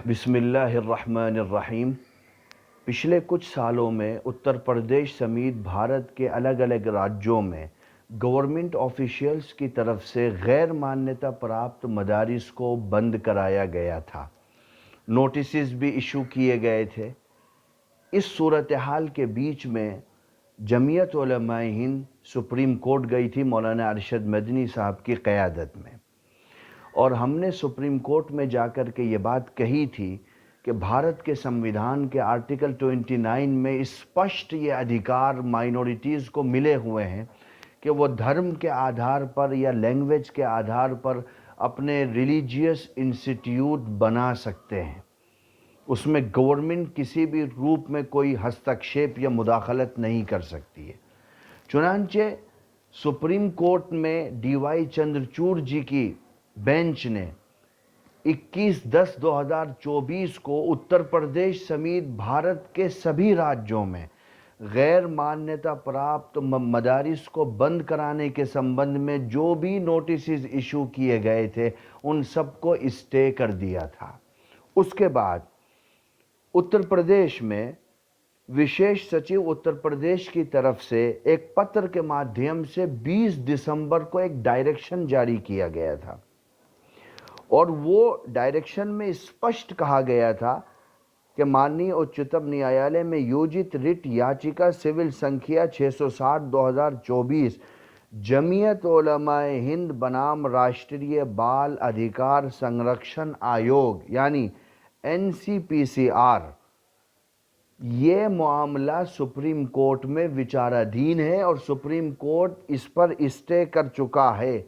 बिस्मिल्लाहिर्रहमानिर्रहीम। पिछले कुछ सालों में उत्तर प्रदेश समेत भारत के अलग अलग राज्यों में गवर्नमेंट ऑफिशियल्स की तरफ से गैर मान्यता प्राप्त मदारिस को बंद कराया गया था। नोटिस भी इशू किए गए थे। इस सूरत हाल के बीच में जमीयत उलमाए हिंद सुप्रीम कोर्ट गई थी मौलाना अरशद मदनी साहब की क़यादत में, और हमने सुप्रीम कोर्ट में जाकर के ये बात कही थी कि भारत के संविधान के आर्टिकल 29 में स्पष्ट ये अधिकार माइनॉरिटीज़ को मिले हुए हैं कि वो धर्म के आधार पर या लैंग्वेज के आधार पर अपने रिलीजियस इंस्टीट्यूट बना सकते हैं। उसमें गवर्नमेंट किसी भी रूप में कोई हस्तक्षेप या मुदाखलत नहीं कर सकती है। चुनांचे सुप्रीम कोर्ट में DY चंद्रचूड़ जी की बेंच ने 21/10/2024 को उत्तर प्रदेश समेत भारत के सभी राज्यों में गैर मान्यता प्राप्त मदारिस को बंद कराने के संबंध में जो भी नोटिस इशू किए गए थे उन सबको स्टे कर दिया था। उसके बाद उत्तर प्रदेश में विशेष सचिव उत्तर प्रदेश की तरफ से एक पत्र के माध्यम से 20 दिसंबर को एक डायरेक्शन जारी किया गया था, और वो डायरेक्शन में स्पष्ट कहा गया था कि माननीय उच्चतम न्यायालय में योजित रिट याचिका सिविल संख्या 660/2024 जमीयत उलमाए हिंद बनाम राष्ट्रीय बाल अधिकार संरक्षण आयोग यानी NCPCR, ये मामला सुप्रीम कोर्ट में विचाराधीन है और सुप्रीम कोर्ट इस पर स्टे कर चुका है।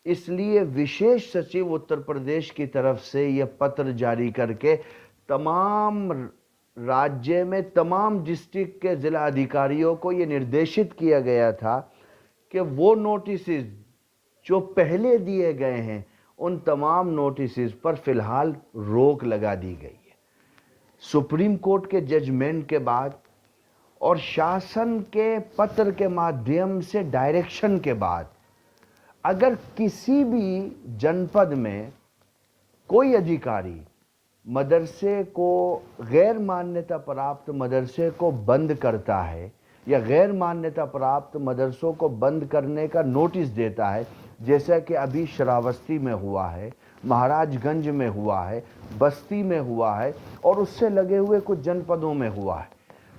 इसलिए विशेष सचिव उत्तर प्रदेश की तरफ से यह पत्र जारी करके तमाम राज्य में तमाम डिस्ट्रिक्ट के ज़िला अधिकारियों को ये निर्देशित किया गया था कि वो नोटिस जो पहले दिए गए हैं उन तमाम नोटिस पर फ़िलहाल रोक लगा दी गई है। सुप्रीम कोर्ट के जजमेंट के बाद और शासन के पत्र के माध्यम से डायरेक्शन के बाद अगर किसी भी जनपद में कोई अधिकारी मदरसे को गैर मान्यता प्राप्त मदरसे को बंद करता है या गैर मान्यता प्राप्त मदरसों को बंद करने का नोटिस देता है, जैसा कि अभी श्रावस्ती में हुआ है, महाराजगंज में हुआ है, बस्ती में हुआ है और उससे लगे हुए कुछ जनपदों में हुआ है,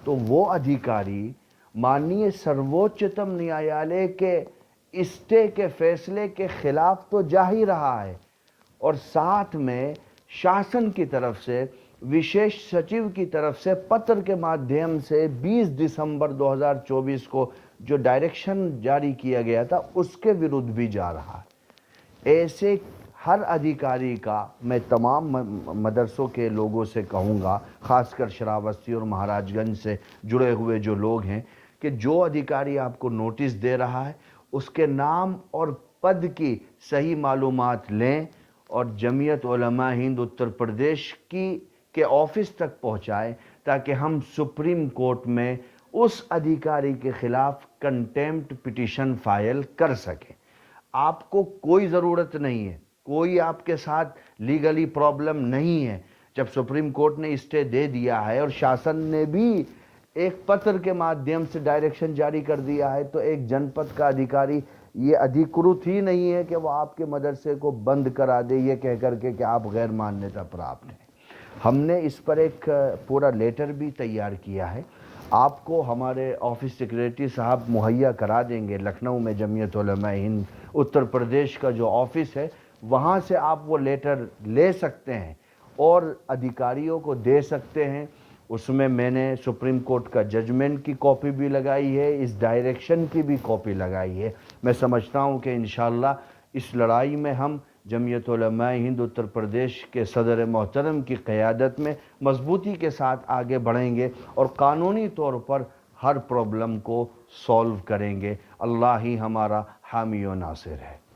तो वो अधिकारी माननीय सर्वोच्चतम न्यायालय के स्टे के फैसले के खिलाफ तो जा ही रहा है, और साथ में शासन की तरफ से विशेष सचिव की तरफ से पत्र के माध्यम से 20 दिसंबर 2024 को जो डायरेक्शन जारी किया गया था उसके विरुद्ध भी जा रहा है। ऐसे हर अधिकारी का मैं तमाम मदरसों के लोगों से कहूँगा, ख़ासकर श्रावस्ती और महाराजगंज से जुड़े हुए जो लोग हैं, कि जो अधिकारी आपको नोटिस दे रहा है उसके नाम और पद की सही मालूमात लें और जमीयत उलमा हिंद उत्तर प्रदेश के ऑफिस तक पहुंचाएं, ताकि हम सुप्रीम कोर्ट में उस अधिकारी के खिलाफ कंटेम्प्ट पिटीशन फाइल कर सकें। आपको कोई ज़रूरत नहीं है, कोई आपके साथ लीगली प्रॉब्लम नहीं है। जब सुप्रीम कोर्ट ने स्टे दे दिया है और शासन ने भी एक पत्र के माध्यम से डायरेक्शन जारी कर दिया है, तो एक जनपद का अधिकारी ये अधिकृत ही नहीं है कि वो आपके मदरसे को बंद करा दे ये कह करके कि आप गैर मान्यता प्राप्त हैं। हमने इस पर एक पूरा लेटर भी तैयार किया है, आपको हमारे ऑफिस सेक्रेटरी साहब मुहैया करा देंगे। लखनऊ में जमीयत उलमा हिंद उत्तर प्रदेश का जो ऑफिस है वहाँ से आप वो लेटर ले सकते हैं और अधिकारियों को दे सकते हैं। उसमें मैंने सुप्रीम कोर्ट का जजमेंट की कॉपी भी लगाई है, इस डायरेक्शन की भी कॉपी लगाई है। मैं समझता हूँ कि इंशाअल्लाह इस लड़ाई में हम जमीयत उलमा हिंद उत्तर प्रदेश के सदर मोहतरम की क़यादत में मजबूती के साथ आगे बढ़ेंगे और कानूनी तौर पर हर प्रॉब्लम को सॉल्व करेंगे। अल्लाह ही हमारा हामी व नासिर है।